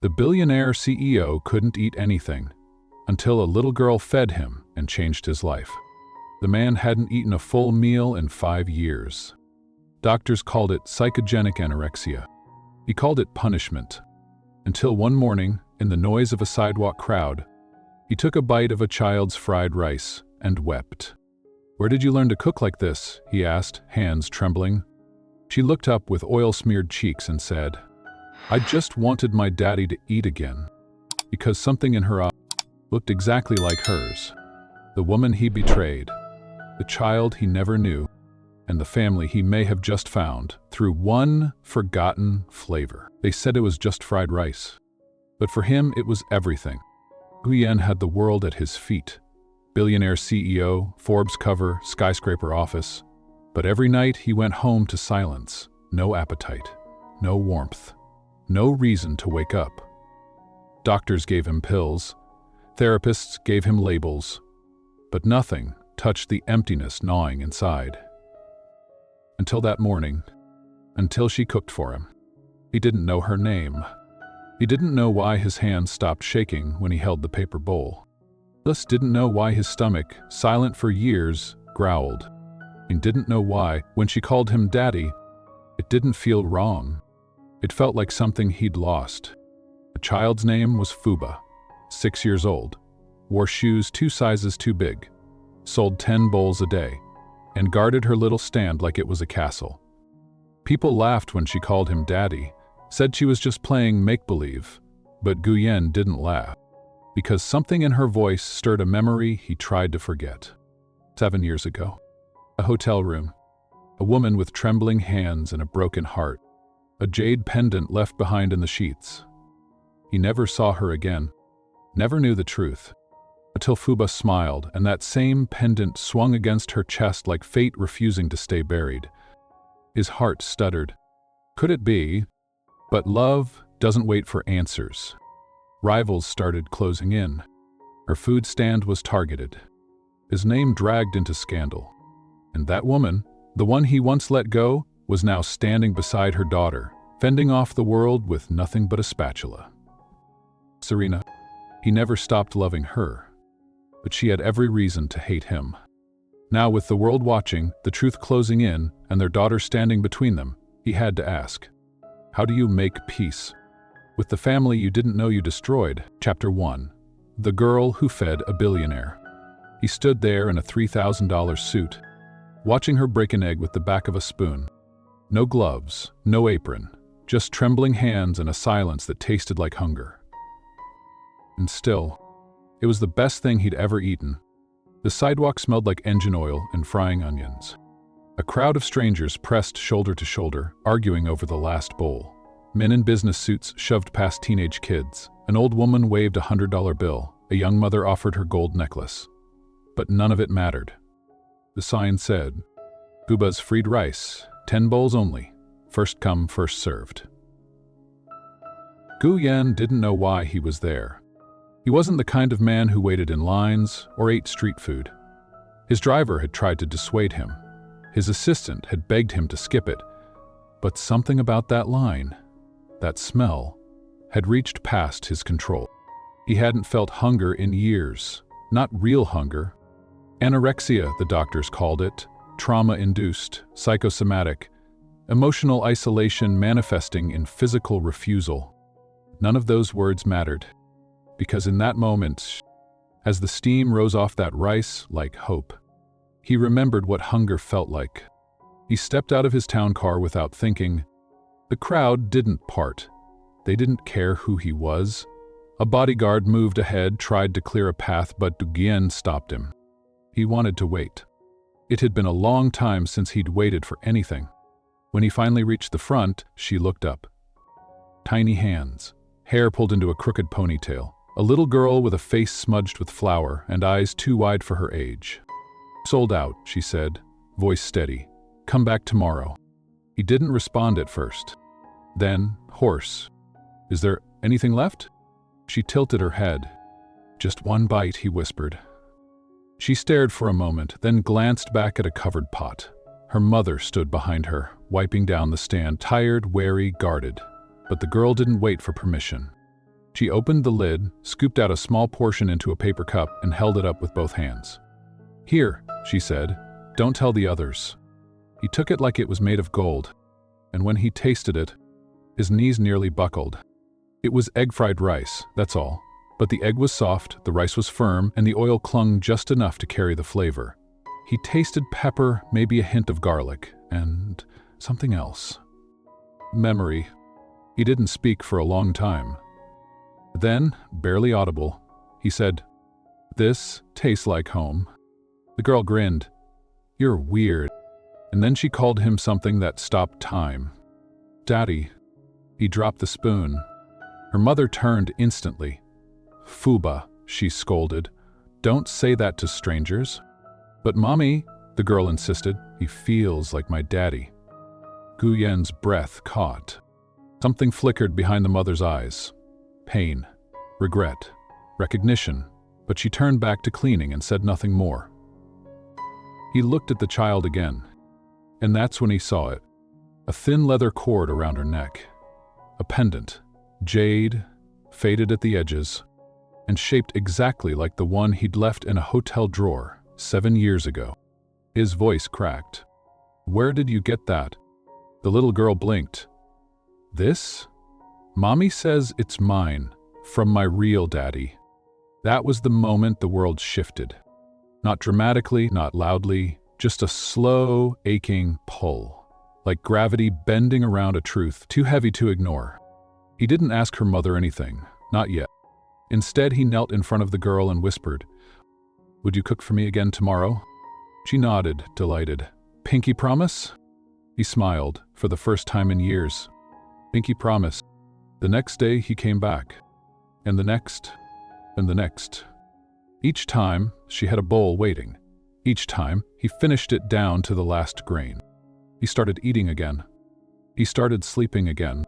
The billionaire CEO couldn't eat anything until a little girl fed him and changed his life. The man hadn't eaten a full meal in 5 years. Doctors called it psychogenic anorexia. He called it punishment. Until one morning, in the noise of a sidewalk crowd, he took a bite of a child's fried rice and wept. "Where did you learn to cook like this?" he asked, hands trembling. She looked up with oil-smeared cheeks and said, "I just wanted my daddy to eat again," because something in her eyes looked exactly like hers. The woman he betrayed, the child he never knew, and the family he may have just found through one forgotten flavor. They said it was just fried rice. But for him, it was everything. Guyen had the world at his feet. Billionaire CEO, Forbes cover, skyscraper office. But every night he went home to silence. No appetite, no warmth, no reason to wake up. Doctors gave him pills. Therapists gave him labels. But nothing touched the emptiness gnawing inside. Until that morning, until she cooked for him. He didn't know her name. He didn't know why his hands stopped shaking when he held the paper bowl. Just didn't know why his stomach, silent for years, growled. He didn't know why, when she called him daddy, it didn't feel wrong. It felt like something he'd lost. The child's name was Fuba, 6 years old, wore shoes 2 sizes too big, sold 10 bowls a day, and guarded her little stand like it was a castle. People laughed when she called him daddy, said she was just playing make-believe, but Guyen didn't laugh, because something in her voice stirred a memory he tried to forget. 7 years ago, a hotel room, a woman with trembling hands and a broken heart, a jade pendant left behind in the sheets. He never saw her again, never knew the truth, until Fuba smiled and that same pendant swung against her chest like fate refusing to stay buried. His heart stuttered. Could it be? But love doesn't wait for answers. Rivals started closing in. Her food stand was targeted. His name dragged into scandal. And that woman, the one he once let go, was now standing beside her daughter, fending off the world with nothing but a spatula. Serena, he never stopped loving her, but she had every reason to hate him. Now, with the world watching, the truth closing in, and their daughter standing between them, he had to ask, how do you make peace with the family you didn't know you destroyed? Chapter 1. The Girl Who Fed a Billionaire. He stood there in a $3,000 suit, watching her break an egg with the back of a spoon. No gloves, no apron, just trembling hands and a silence that tasted like hunger. And still, it was the best thing he'd ever eaten. The sidewalk smelled like engine oil and frying onions. A crowd of strangers pressed shoulder to shoulder, arguing over the last bowl. Men in business suits shoved past teenage kids. An old woman waved a $100 bill. A young mother offered her gold necklace. But none of it mattered. The sign said, Fuba's fried rice, 10 bowls only, first come, first served. Guyen didn't know why he was there. He wasn't the kind of man who waited in lines or ate street food. His driver had tried to dissuade him. His assistant had begged him to skip it. But something about that line, that smell, had reached past his control. He hadn't felt hunger in years, not real hunger. Anorexia, the doctors called it, trauma-induced, psychosomatic, emotional isolation manifesting in physical refusal. None of those words mattered, because in that moment, as the steam rose off that rice like hope, he remembered what hunger felt like. He stepped out of his town car without thinking. The crowd didn't part. They didn't care who he was. A bodyguard moved ahead, tried to clear a path, but Guyen stopped him. He wanted to wait. It had been a long time since he'd waited for anything. When he finally reached the front, she looked up. Tiny hands, hair pulled into a crooked ponytail, a little girl with a face smudged with flour and eyes too wide for her age. Sold out, she said, voice steady. Come back tomorrow. He didn't respond at first. Then, hoarse. Is there anything left? She tilted her head. Just one bite, he whispered. She stared for a moment, then glanced back at a covered pot. Her mother stood behind her, wiping down the stand, tired, wary, guarded. But the girl didn't wait for permission. She opened the lid, scooped out a small portion into a paper cup, and held it up with both hands. "Here," she said, "don't tell the others." He took it like it was made of gold, and when he tasted it, his knees nearly buckled. It was egg-fried rice, that's all. But the egg was soft, the rice was firm, and the oil clung just enough to carry the flavor. He tasted pepper, maybe a hint of garlic, and something else. Memory. He didn't speak for a long time. Then, barely audible, he said, "This tastes like home." The girl grinned. "You're weird." And then she called him something that stopped time. "Daddy." He dropped the spoon. Her mother turned instantly. "Fuba," she scolded. "Don't say that to strangers." "But Mommy," the girl insisted, "he feels like my daddy." Guyen's breath caught. Something flickered behind the mother's eyes. Pain, regret, recognition, but she turned back to cleaning and said nothing more. He looked at the child again, and that's when he saw it. A thin leather cord around her neck. A pendant, jade, faded at the edges, and shaped exactly like the one he'd left in a hotel drawer 7 years ago. His voice cracked. "Where did you get that?" The little girl blinked. "This? Mommy says it's mine, from my real daddy." That was the moment the world shifted. Not dramatically, not loudly, just a slow, aching pull, like gravity bending around a truth too heavy to ignore. He didn't ask her mother anything, not yet. Instead, he knelt in front of the girl and whispered, "Would you cook for me again tomorrow?" She nodded, delighted. "Pinky promise?" He smiled, for the first time in years. Pinky promise. The next day he came back, and the next, and the next. Each time, she had a bowl waiting. Each time, he finished it down to the last grain. He started eating again. He started sleeping again.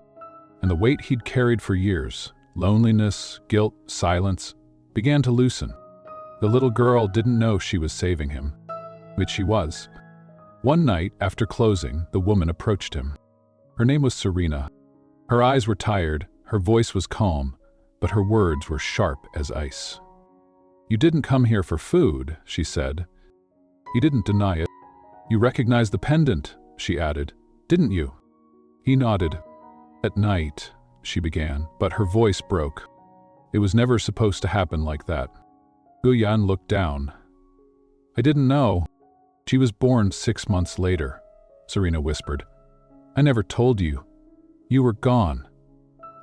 And the weight he'd carried for years, loneliness, guilt, silence, began to loosen. The little girl didn't know she was saving him, but she was. One night, after closing, the woman approached him. Her name was Serena. Her eyes were tired, her voice was calm, but her words were sharp as ice. "You didn't come here for food," she said. He didn't deny it. "You recognize the pendant," she added, "didn't you?" He nodded. "At night," she began, but her voice broke. It was never supposed to happen like that. Guyan looked down. "I didn't know. She was born 6 months later," Serena whispered. "I never told you. You were gone,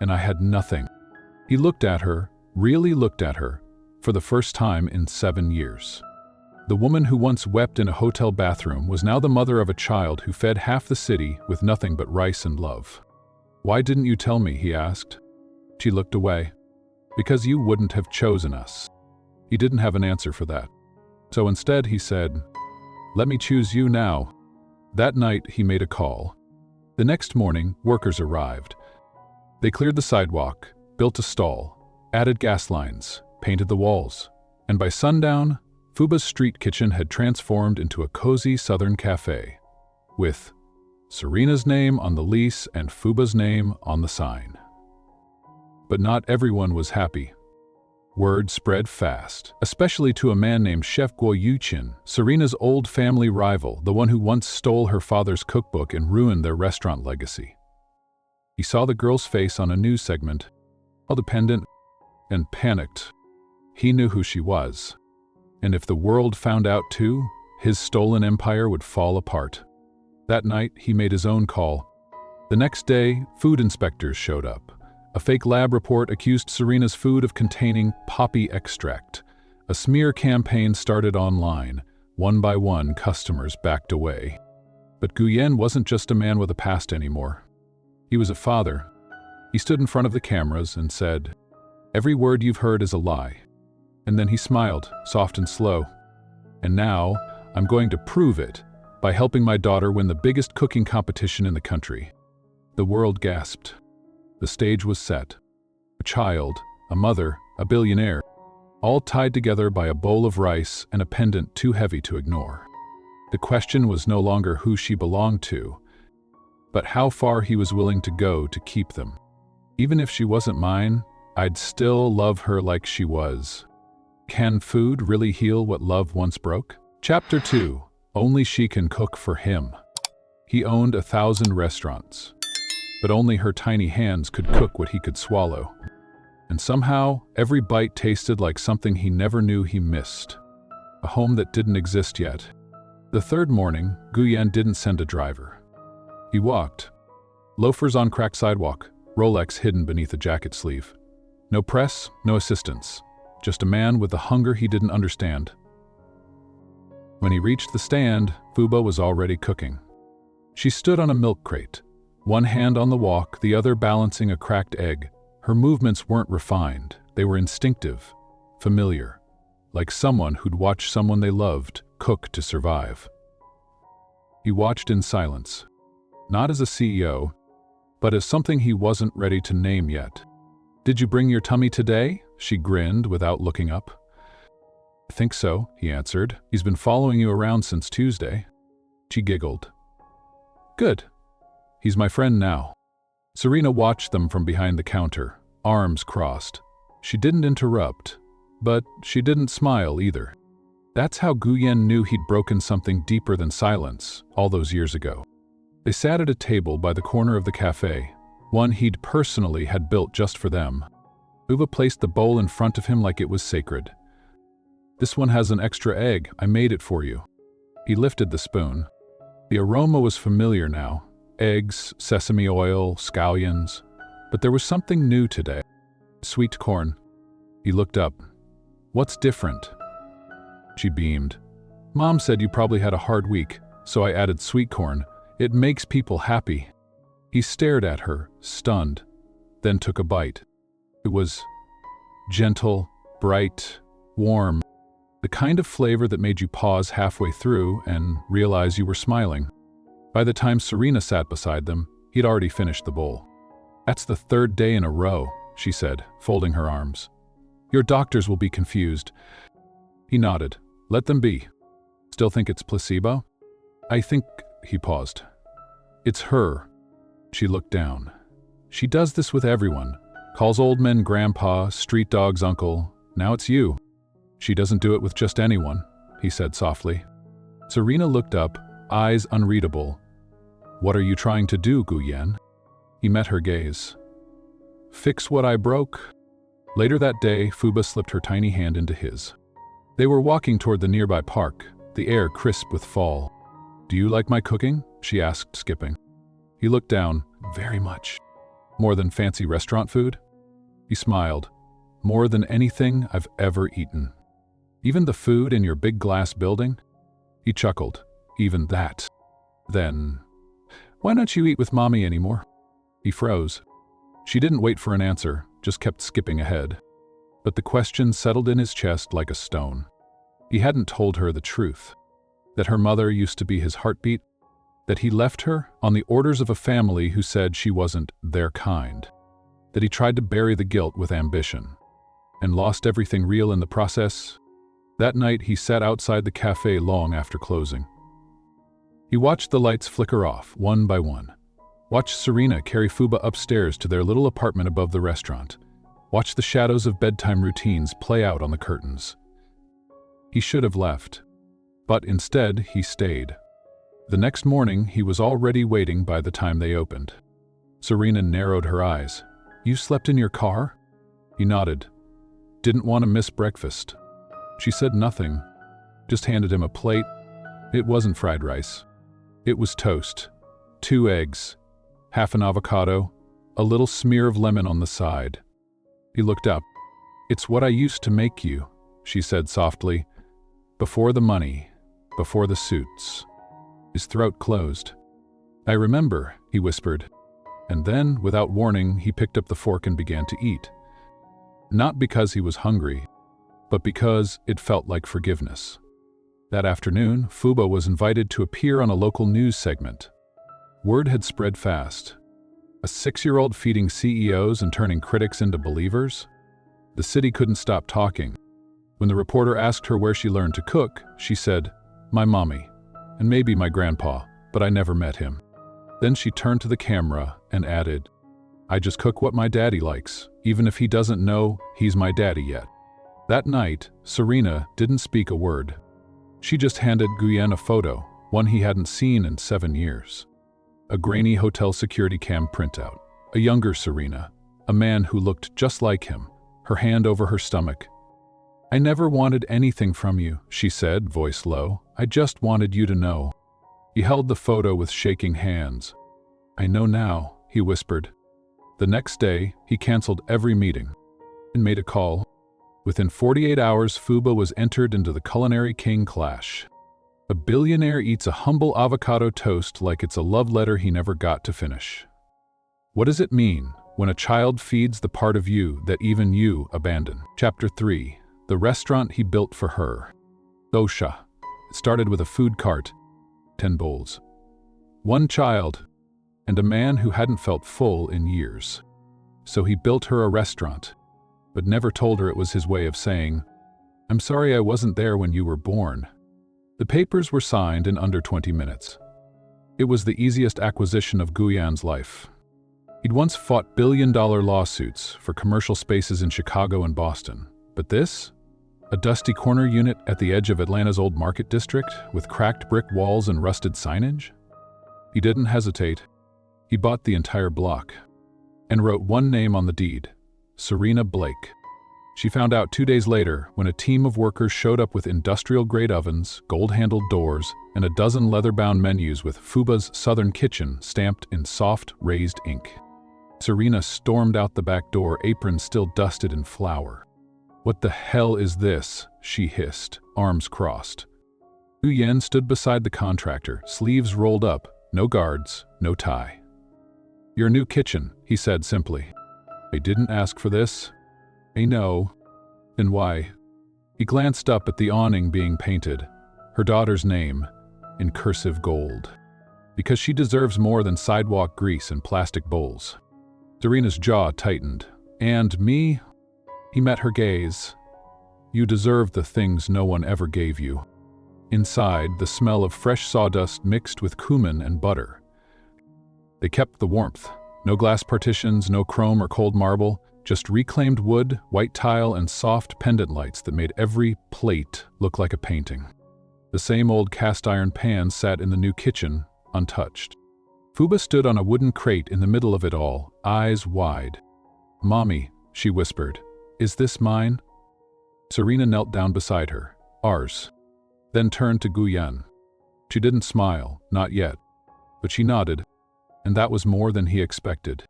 and I had nothing." He looked at her, really looked at her, for the first time in 7 years. The woman who once wept in a hotel bathroom was now the mother of a child who fed half the city with nothing but rice and love. "Why didn't you tell me?" he asked. She looked away. "Because you wouldn't have chosen us." He didn't have an answer for that. So instead he said, "Let me choose you now." That night he made a call. The next morning, workers arrived. They cleared the sidewalk, built a stall, added gas lines, painted the walls, and by sundown, Fuba's street kitchen had transformed into a cozy southern cafe, with Serena's name on the lease and Fuba's name on the sign. But not everyone was happy. Word spread fast, especially to a man named Chef Guo Yuqin, Serena's old family rival, the one who once stole her father's cookbook and ruined their restaurant legacy. He saw the girl's face on a news segment, all dependent, and panicked. He knew who she was. And if the world found out too, his stolen empire would fall apart. That night, he made his own call. The next day, food inspectors showed up. A fake lab report accused Serena's food of containing poppy extract. A smear campaign started online. One by one, customers backed away. But Guyen wasn't just a man with a past anymore. He was a father. He stood in front of the cameras and said, "Every word you've heard is a lie." And then he smiled, soft and slow. "And now, I'm going to prove it by helping my daughter win the biggest cooking competition in the country." The world gasped. The stage was set. A child, a mother, a billionaire, all tied together by a bowl of rice and a pendant too heavy to ignore. The question was no longer who she belonged to, but how far he was willing to go to keep them. Even if she wasn't mine, I'd still love her like she was. Can food really heal what love once broke? Chapter 2. Only she can cook for him. He owned 1,000 restaurants, but only her tiny hands could cook what he could swallow. And somehow, every bite tasted like something he never knew he missed. A home that didn't exist yet. The third morning, Guyen didn't send a driver. He walked. Loafers on cracked sidewalk, Rolex hidden beneath a jacket sleeve. No press, no assistance. Just a man with a hunger he didn't understand. When he reached the stand, Fuba was already cooking. She stood on a milk crate, one hand on the wok, the other balancing a cracked egg. Her movements weren't refined, they were instinctive, familiar, like someone who'd watched someone they loved cook to survive. He watched in silence, not as a CEO, but as something he wasn't ready to name yet. "Did you bring your tummy today?" She grinned without looking up. "I think so," he answered. "He's been following you around since Tuesday." She giggled. "Good. He's my friend now." Serena watched them from behind the counter, arms crossed. She didn't interrupt, but she didn't smile either. That's how Guyen knew he'd broken something deeper than silence all those years ago. They sat at a table by the corner of the cafe, one he'd personally had built just for them. Uva placed the bowl in front of him like it was sacred. "This one has an extra egg. I made it for you." He lifted the spoon. The aroma was familiar now. Eggs, sesame oil, scallions. But there was something new today. Sweet corn. He looked up. "What's different?" She beamed. "Mom said you probably had a hard week, so I added sweet corn. It makes people happy." He stared at her, stunned, then took a bite. It was gentle, bright, warm, the kind of flavor that made you pause halfway through and realize you were smiling. By the time Serena sat beside them, he'd already finished the bowl. "That's the third day in a row," she said, folding her arms. "Your doctors will be confused." He nodded. "Let them be. Still think it's placebo?" "I think," he paused. "It's her." She looked down. "She does this with everyone. Calls old men grandpa, street dogs uncle. Now it's you." "She doesn't do it with just anyone," he said softly. Serena looked up, eyes unreadable. "What are you trying to do, Guyen?" He met her gaze. "Fix what I broke." Later that day, Fuba slipped her tiny hand into his. They were walking toward the nearby park, the air crisp with fall. "Do you like my cooking?" she asked, skipping. He looked down. "Very much." "More than fancy restaurant food?" He smiled. "More than anything I've ever eaten." "Even the food in your big glass building?" He chuckled. "Even that." "Then, why don't you eat with Mommy anymore?" He froze. She didn't wait for an answer, just kept skipping ahead. But the question settled in his chest like a stone. He hadn't told her the truth. That her mother used to be his heartbeat. That he left her on the orders of a family who said she wasn't their kind. That he tried to bury the guilt with ambition. And lost everything real in the process. That night he sat outside the cafe long after closing. He watched the lights flicker off, one by one. Watched Serena carry Fuba upstairs to their little apartment above the restaurant. Watched the shadows of bedtime routines play out on the curtains. He should have left. But instead, he stayed. The next morning, he was already waiting by the time they opened. Serena narrowed her eyes. "You slept in your car?" He nodded. "Didn't want to miss breakfast." She said nothing, just handed him a plate. It wasn't fried rice. It was toast. 2 eggs, half an avocado, a little smear of lemon on the side. He looked up. "It's what I used to make you," she said softly. "Before the money, before the suits." His throat closed. "I remember," he whispered. And then, without warning, he picked up the fork and began to eat. Not because he was hungry, but because it felt like forgiveness. That afternoon, Fuba was invited to appear on a local news segment. Word had spread fast. A 6-year-old feeding CEOs and turning critics into believers? The city couldn't stop talking. When the reporter asked her where she learned to cook, she said, "My mommy, and maybe my grandpa, but I never met him." Then she turned to the camera and added, I just cook what my daddy likes, even if he doesn't know he's my daddy yet. That night, Serena didn't speak a word. She just handed Guyen a photo, one he hadn't seen in 7 years. A grainy hotel security cam printout. A younger Serena, a man who looked just like him, her hand over her stomach. "I never wanted anything from you," she said, voice low. "I just wanted you to know." He held the photo with shaking hands. "I know now," he whispered. The next day, he canceled every meeting and made a call. Within 48 hours, Fuba was entered into the culinary king clash. A billionaire eats a humble avocado toast like it's a love letter he never got to finish. What does it mean when a child feeds the part of you that even you abandon? Chapter 3. The restaurant he built for her. Dosha. It started with a food cart, 10 bowls, 1 child, and a man who hadn't felt full in years. So he built her a restaurant, but never told her it was his way of saying, "I'm sorry I wasn't there when you were born." The papers were signed in under 20 minutes. It was the easiest acquisition of Guyen's life. He'd once fought billion-dollar lawsuits for commercial spaces in Chicago and Boston, but this? A dusty corner unit at the edge of Atlanta's old market district with cracked brick walls and rusted signage? He didn't hesitate. He bought the entire block and wrote one name on the deed, Serena Blake. She found out 2 days later when a team of workers showed up with industrial-grade ovens, gold-handled doors, and a dozen leather-bound menus with Fuba's Southern Kitchen stamped in soft, raised ink. Serena stormed out the back door, apron still dusted in flour. "What the hell is this?" she hissed, arms crossed. Guyen stood beside the contractor, sleeves rolled up, no guards, no tie. "Your new kitchen," he said simply. "I didn't ask for this." "I know." "And why?" He glanced up at the awning being painted, her daughter's name, in cursive gold. "Because she deserves more than sidewalk grease and plastic bowls." Serena's jaw tightened. "And me?" He met her gaze. "You deserve the things no one ever gave you." Inside, the smell of fresh sawdust mixed with cumin and butter. They kept the warmth. No glass partitions, no chrome or cold marble, just reclaimed wood, white tile, and soft pendant lights that made every plate look like a painting. The same old cast-iron pans sat in the new kitchen, untouched. Fuba stood on a wooden crate in the middle of it all, eyes wide. "Mommy," she whispered, "is this mine?" Serena knelt down beside her. "Ours." Then turned to Guyen. She didn't smile, not yet, but she nodded, and that was more than he expected.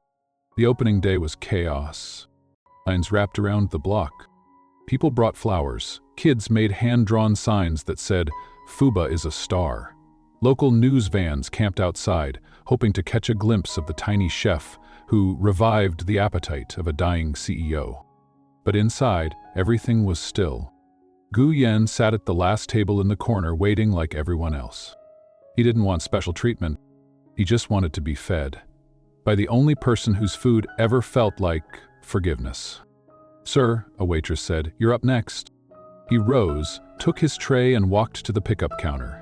The opening day was chaos. Lines wrapped around the block. People brought flowers. Kids made hand-drawn signs that said, "Fuba is a star." Local news vans camped outside, hoping to catch a glimpse of the tiny chef who revived the appetite of a dying CEO. But inside, everything was still. Guyen sat at the last table in the corner, waiting like everyone else. He didn't want special treatment. He just wanted to be fed. By the only person whose food ever felt like forgiveness. "Sir," a waitress said, "you're up next." He rose, took his tray and walked to the pickup counter.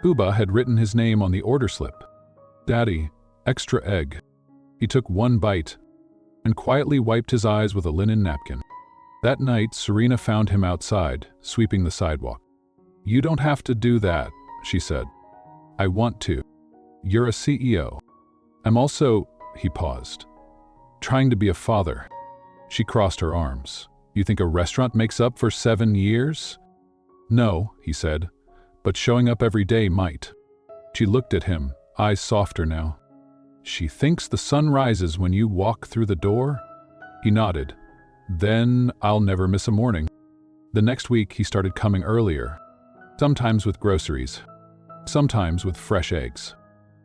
Fuba had written his name on the order slip. "Daddy, extra egg." He took one bite and quietly wiped his eyes with a linen napkin. That night, Serena found him outside, sweeping the sidewalk. "You don't have to do that," she said. "I want to. You're a CEO. I'm also," he paused, "trying to be a father." She crossed her arms. "You think a restaurant makes up for 7 years?" "No," he said, "but showing up every day might." She looked at him, eyes softer now. "She thinks the sun rises when you walk through the door?" He nodded. "Then I'll never miss a morning." The next week he started coming earlier, sometimes with groceries, sometimes with fresh eggs,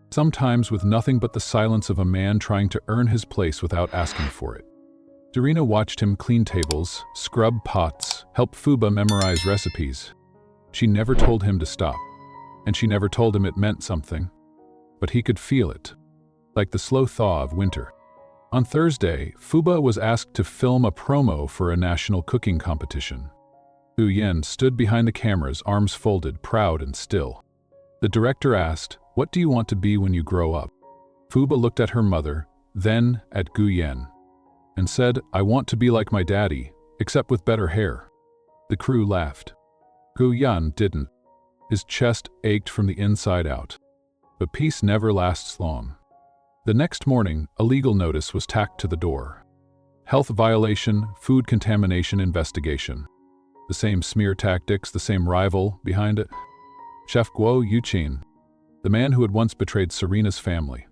sometimes with nothing but the silence of a man trying to earn his place without asking for it. Serena watched him clean tables, scrub pots, help Fuba memorize recipes. She never told him to stop, and she never told him it meant something. But he could feel it, like the slow thaw of winter. On Thursday, Fuba was asked to film a promo for a national cooking competition. Guyen stood behind the cameras, arms folded, proud and still. The director asked, "What do you want to be when you grow up?" Fuba looked at her mother, then at Gu Yan, and said, "I want to be like my daddy, except with better hair." The crew laughed. Gu Yan didn't. His chest ached from the inside out. But peace never lasts long. The next morning, a legal notice was tacked to the door. Health violation, food contamination investigation. The same smear tactics, the same rival behind it. Chef Guo Yuqin, the man who had once betrayed Serena's family.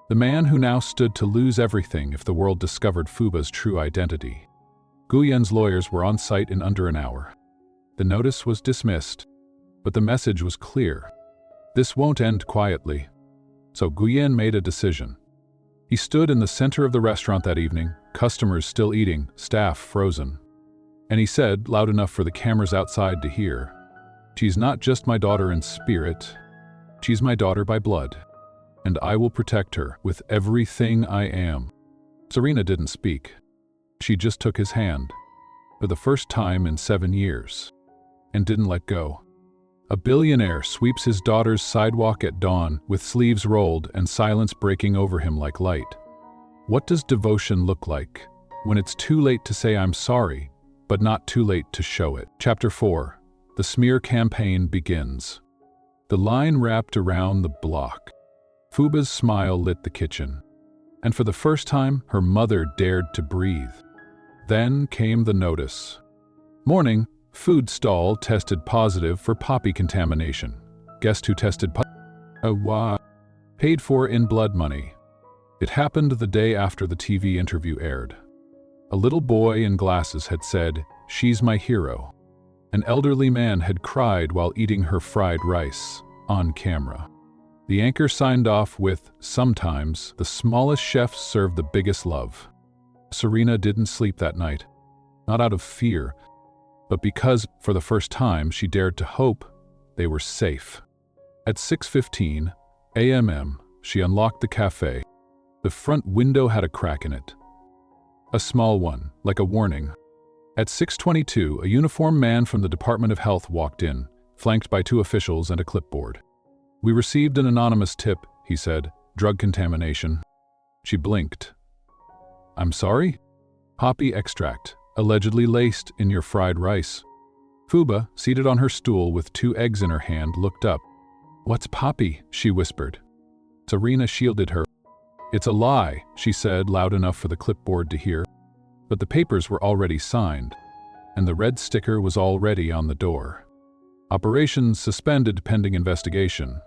The man who now stood to lose everything if the world discovered Fuba's true identity. Gu Yan's lawyers were on site in under an hour. The notice was dismissed, but the message was clear. This won't end quietly. So Gu Yan made a decision. He stood in the center of the restaurant that evening, customers still eating, staff frozen. And he said, loud enough for the cameras outside to hear, "She's not just my daughter in spirit, she's my daughter by blood, and I will protect her with everything I am." Serena didn't speak. She just took his hand, for the first time in 7 years, and didn't let go. A billionaire sweeps his daughter's sidewalk at dawn with sleeves rolled and silence breaking over him like light. What does devotion look like when it's too late to say "I'm sorry," but not too late to show it? Chapter 4. The smear campaign begins. The line wrapped around the block. Fuba's smile lit the kitchen, and for the first time, her mother dared to breathe. Then came the notice. Morning, food stall tested positive for poppy contamination. Guess who tested positive? Paid for in blood money. It happened the day after the TV interview aired. A little boy in glasses had said, "She's my hero." An elderly man had cried while eating her fried rice, on camera. The anchor signed off with, "Sometimes the smallest chefs serve the biggest love." Serena didn't sleep that night, not out of fear, but because, for the first time, she dared to hope they were safe. At 6:15 a.m., she unlocked the cafe. The front window had a crack in it. A small one, like a warning. At 6:22, a uniformed man from the Department of Health walked in, flanked by 2 officials and a clipboard. "We received an anonymous tip," he said, "drug contamination." She blinked. "I'm sorry?" "Poppy extract, allegedly laced in your fried rice." Fuba, seated on her stool with 2 eggs in her hand, looked up. "What's poppy?" she whispered. Serena shielded her. "It's a lie," she said, loud enough for the clipboard to hear. But the papers were already signed, and the red sticker was already on the door. Operations suspended pending investigation.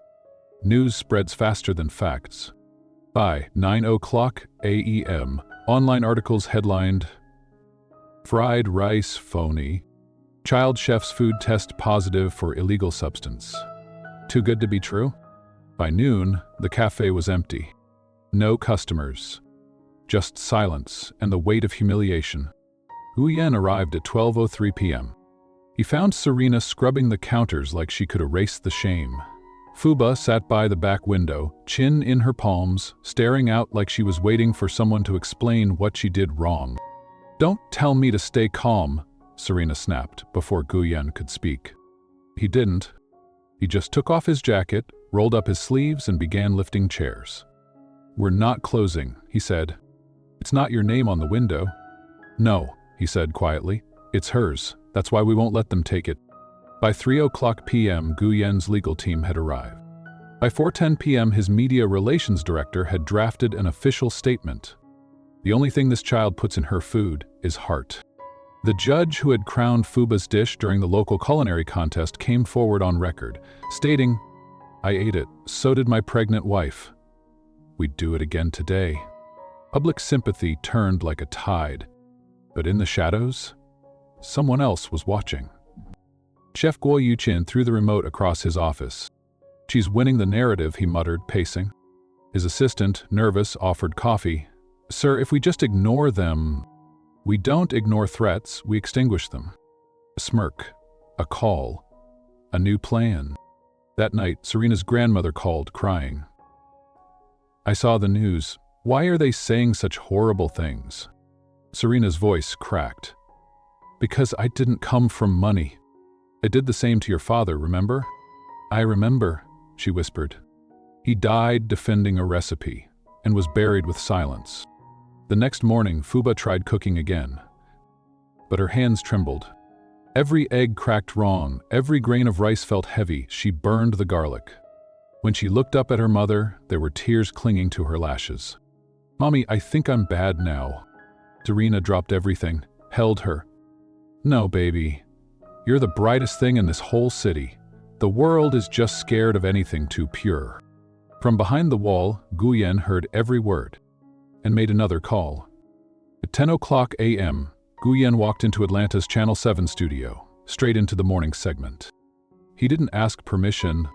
News spreads faster than facts. By 9:00 a.m., online articles headlined, "Fried rice phony. Child chef's food test positive for illegal substance. Too good to be true?" By noon, the cafe was empty. No customers. Just silence and the weight of humiliation. Gu Yan arrived at 12:03 p.m. He found Serena scrubbing the counters like she could erase the shame. Fuba sat by the back window, chin in her palms, staring out like she was waiting for someone to explain what she did wrong. "Don't tell me to stay calm," Serena snapped before Gu Yan could speak. He didn't. He just took off his jacket, rolled up his sleeves, and began lifting chairs. "We're not closing," he said. "It's not your name on the window." "No," he said quietly. "It's hers. That's why we won't let them take it." By 3:00 p.m., Gu Yan's legal team had arrived. By 4:10 p.m., his media relations director had drafted an official statement. The only thing this child puts in her food is heart. The judge who had crowned Fuba's dish during the local culinary contest came forward on record, stating, "I ate it, so did my pregnant wife. We'd do it again today." Public sympathy turned like a tide, but in the shadows, someone else was watching. Chef Guo Yuqin threw the remote across his office. "She's winning the narrative," he muttered, pacing. His assistant, nervous, offered coffee. "Sir, if we just ignore them..." "We don't ignore threats, we extinguish them." A smirk, a call, a new plan. That night, Serena's grandmother called, crying. "I saw the news. Why are they saying such horrible things?" Serena's voice cracked. "Because I didn't come from money. I did the same to your father, remember?" "I remember," she whispered. "He died defending a recipe. and was buried with silence. The next morning, Fuba tried cooking again, but her hands trembled. Every egg cracked wrong, every grain of rice felt heavy. She burned the garlic. When she looked up at her mother, there were tears clinging to her lashes. "Mommy, I think I'm bad now." Serena dropped everything, held her. "No, baby. You're the brightest thing in this whole city. The world is just scared of anything too pure." From behind the wall, Guyen heard every word and made another call. At 10:00 a.m., Guyen walked into Atlanta's Channel 7 studio, straight into the morning segment. He didn't ask permission.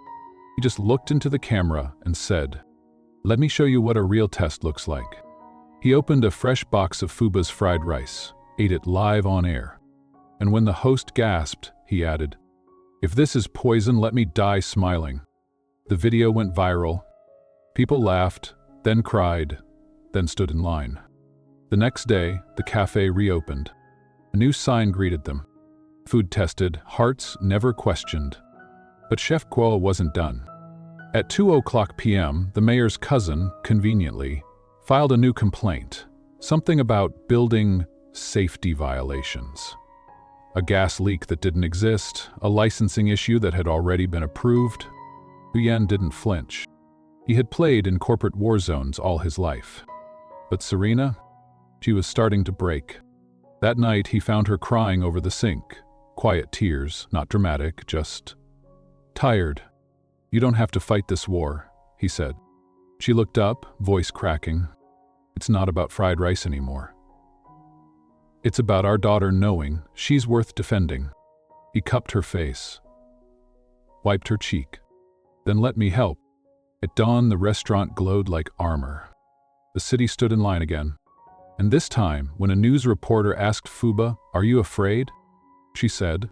He just looked into the camera and said, "Let me show you what a real test looks like." He opened a fresh box of Fuba's fried rice, ate it live on air. And when the host gasped, he added, "If this is poison, let me die smiling." The video went viral. People laughed, then cried, then stood in line. The next day, the cafe reopened. A new sign greeted them. Food tested, hearts never questioned. But Chef Kuo wasn't done. At 2:00 p.m., the mayor's cousin, conveniently, filed a new complaint, something about building safety violations. A gas leak that didn't exist, a licensing issue that had already been approved. Guyen didn't flinch. He had played in corporate war zones all his life. But Serena? She was starting to break. That night, he found her crying over the sink. Quiet tears, not dramatic, just tired. "You don't have to fight this war," he said. She looked up, voice cracking. "It's not about fried rice anymore. It's about our daughter knowing she's worth defending." He cupped her face, wiped her cheek. "Then let me help." At dawn, the restaurant glowed like armor. The city stood in line again. And this time, when a news reporter asked Fuba, "Are you afraid?" she said,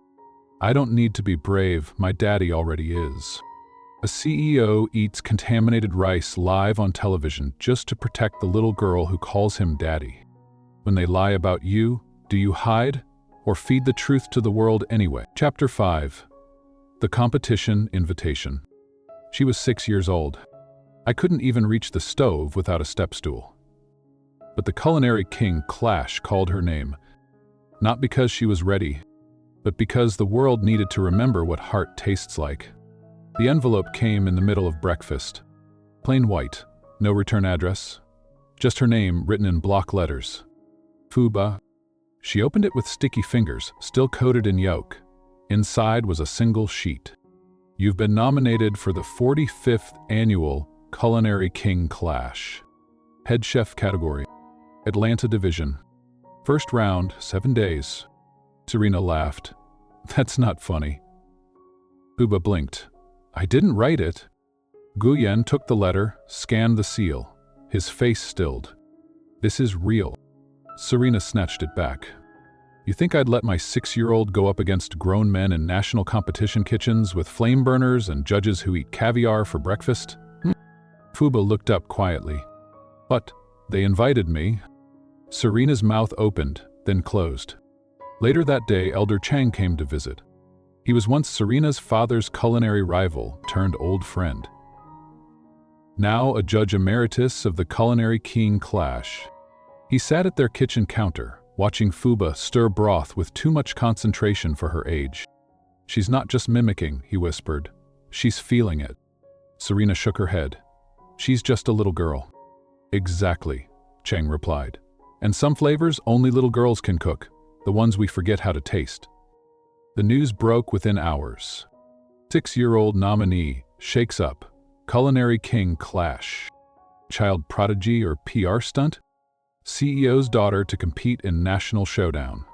"I don't need to be brave, my daddy already is." A CEO eats contaminated rice live on television just to protect the little girl who calls him daddy. When they lie about you, do you hide or feed the truth to the world anyway? Chapter 5. The Competition Invitation. She was 6 years old. I couldn't even reach the stove without a step stool. But the culinary king Clash called her name, not because she was ready, but because the world needed to remember what heart tastes like. The envelope came in the middle of breakfast. Plain white, no return address, just her name written in block letters. Fuba. She opened it with sticky fingers, still coated in yolk. Inside was a single sheet. "You've been nominated for the 45th Annual Culinary King Clash. Head Chef Category. Atlanta Division. First round, 7 days." Serena laughed. "That's not funny." Fuba blinked. "I didn't write it." Guyen took the letter, scanned the seal. His face stilled. "This is real." Serena snatched it back. "You think I'd let my 6-year-old go up against grown men in national competition kitchens with flame burners and judges who eat caviar for breakfast?" Fuba looked up quietly. "But they invited me." Serena's mouth opened, then closed. Later that day, Elder Chang came to visit. He was once Serena's father's culinary rival turned old friend. Now a judge emeritus of the Culinary King Clash. He sat at their kitchen counter, watching Fuba stir broth with too much concentration for her age. "She's not just mimicking," he whispered. "She's feeling it." Serena shook her head. "She's just a little girl." "Exactly," Chang replied. "And some flavors only little girls can cook, the ones we forget how to taste." The news broke within hours. 6-year-old nominee shakes up. Culinary King Clash. Child prodigy or PR stunt? CEO's daughter to compete in national showdown.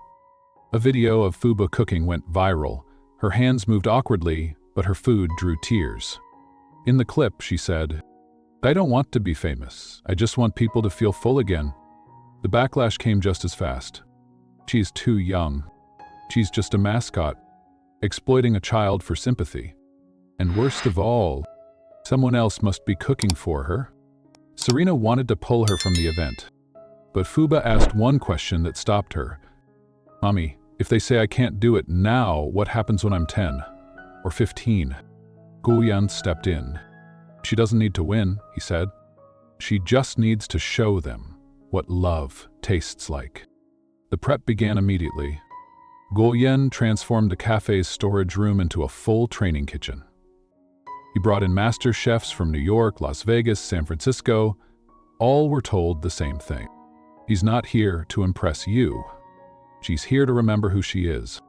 A video of Fuba cooking went viral. Her hands moved awkwardly, but her food drew tears. In the clip, she said, "I don't want to be famous. I just want people to feel full again." The backlash came just as fast. "She's too young. She's just a mascot, exploiting a child for sympathy. And worst of all, someone else must be cooking for her." Serena wanted to pull her from the event, but Fuba asked one question that stopped her. "Mommy, if they say I can't do it now, what happens when I'm 10 or 15? Guyan stepped in. "She doesn't need to win," he said. She just needs to show them what love tastes like. The prep began immediately. Guoyan transformed the cafe's storage room into a full training kitchen. He brought in master chefs from New York, Las Vegas, San Francisco. All were told the same thing. She's not here to impress you. She's here to remember who she is.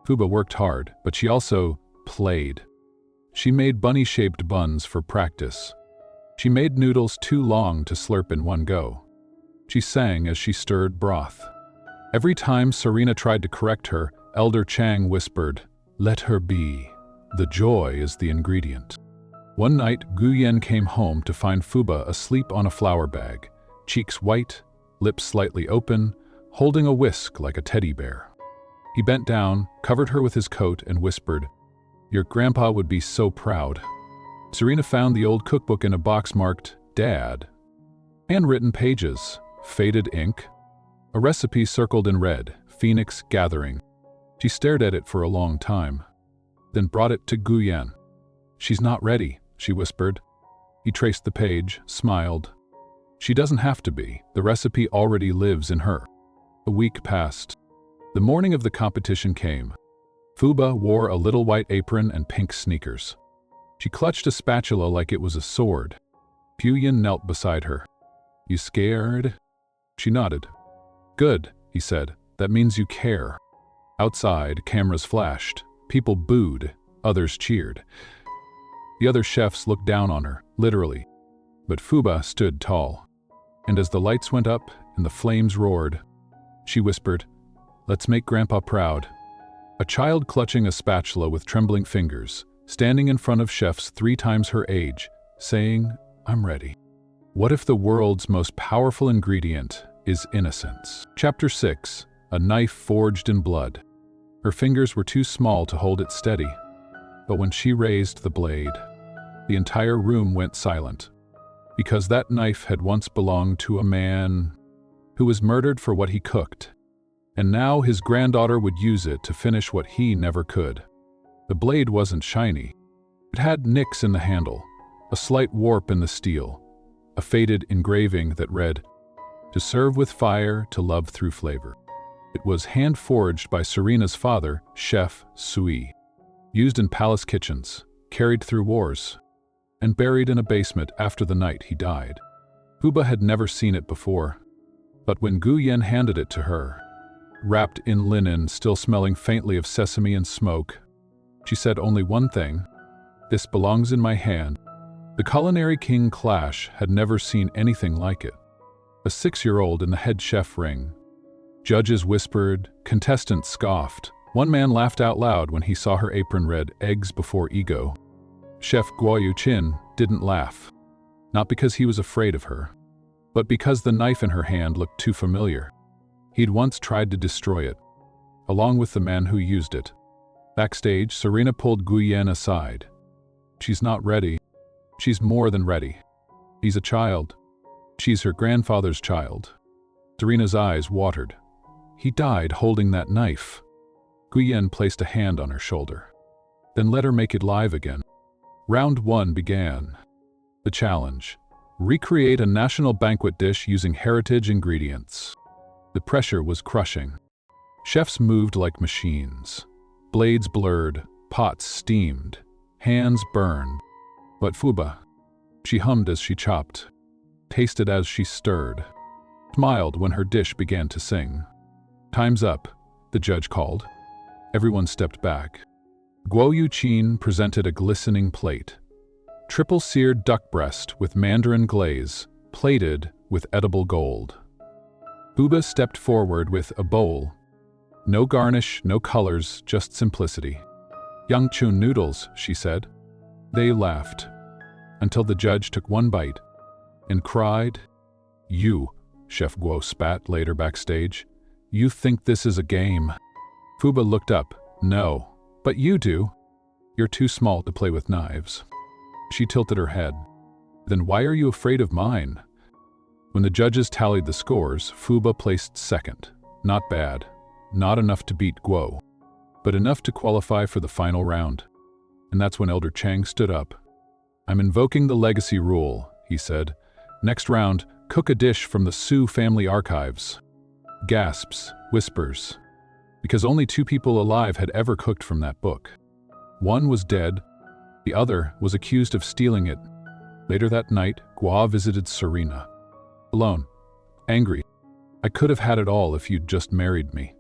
Fuba worked hard, but she also played. She made bunny-shaped buns for practice. She made noodles too long to slurp in one go. She sang as she stirred broth. Every time Serena tried to correct her, Elder Chang whispered, "Let her be. The joy is the ingredient." One night, Guoyan came home to find Fuba asleep on a flour bag, cheeks white, lips slightly open, holding a whisk like a teddy bear. He bent down, covered her with his coat, and whispered, "Your grandpa would be so proud." Serena found the old cookbook in a box marked Dad. Handwritten pages, faded ink, a recipe circled in red, Phoenix Gathering. She stared at it for a long time, then brought it to Guoyan. "She's not ready," she whispered. He traced the page, smiled. "She doesn't have to be. The recipe already lives in her." A week passed. The morning of the competition came. Fuba wore a little white apron and pink sneakers. She clutched a spatula like it was a sword. Guoyan knelt beside her. "You scared?" She nodded. "Good," he said. "That means you care." Outside, cameras flashed. People booed. Others cheered. The other chefs looked down on her, literally. But Fuba stood tall. And as the lights went up and the flames roared, she whispered, "Let's make Grandpa proud." A child clutching a spatula with trembling fingers, standing in front of chefs 3 times her age, saying, "I'm ready." What if the world's most powerful ingredient is innocence? Chapter 6. A knife forged in blood. Her fingers were too small to hold it steady, but when she raised the blade, the entire room went silent, because that knife had once belonged to a man who was murdered for what he cooked, and now his granddaughter would use it to finish what he never could. The blade wasn't shiny. It had nicks in the handle, a slight warp in the steel, a faded engraving that read, "To serve with fire, to love through flavor." It was hand-forged by Serena's father, Chef Sui, used in palace kitchens, carried through wars, and buried in a basement after the night he died. Fuba had never seen it before, but when Guoyan handed it to her, wrapped in linen still smelling faintly of sesame and smoke, she said only one thing, "This belongs in my hand." The culinary king clash had never seen anything like it. A 6-year-old in the head chef ring. Judges whispered, contestants scoffed. One man laughed out loud when he saw her apron read, "Eggs before ego." Chef Guo Chin didn't laugh, not because he was afraid of her, but because the knife in her hand looked too familiar. He'd once tried to destroy it, along with the man who used it. Backstage, Serena pulled Guoyan aside. "She's not ready. She's more than ready. He's a child. She's her grandfather's child." Serena's eyes watered. He died holding that knife. Guoyan placed a hand on her shoulder. "Then let her make it live again." Round 1 began. The challenge: recreate a national banquet dish using heritage ingredients. The pressure was crushing. Chefs moved like machines. Blades blurred, pots steamed, hands burned. But Fuba, she hummed as she chopped, tasted as she stirred, smiled when her dish began to sing. "Time's up," the judge called. Everyone stepped back. Guo Chin presented a glistening plate. Triple-seared duck breast with mandarin glaze, plated with edible gold. Fuba stepped forward with a bowl. No garnish, no colors, just simplicity. "Yangchun noodles," she said. They laughed, until the judge took one bite and cried, "You," Chef Guo spat later backstage, "you think this is a game." Fuba looked up. "No, but you do. You're too small to play with knives." She tilted her head. "Then why are you afraid of mine?" When the judges tallied the scores, Fuba placed second. Not bad. Not enough to beat Guo, but enough to qualify for the final round. And that's when Elder Chang stood up. "I'm invoking the legacy rule," he said. Next round, cook a dish from the Sioux family archives. Gasps, whispers. Because only 2 people alive had ever cooked from that book. One was dead, the other was accused of stealing it. Later that night, Gua visited Serena. Alone. Angry. I could have had it all if you'd just married me.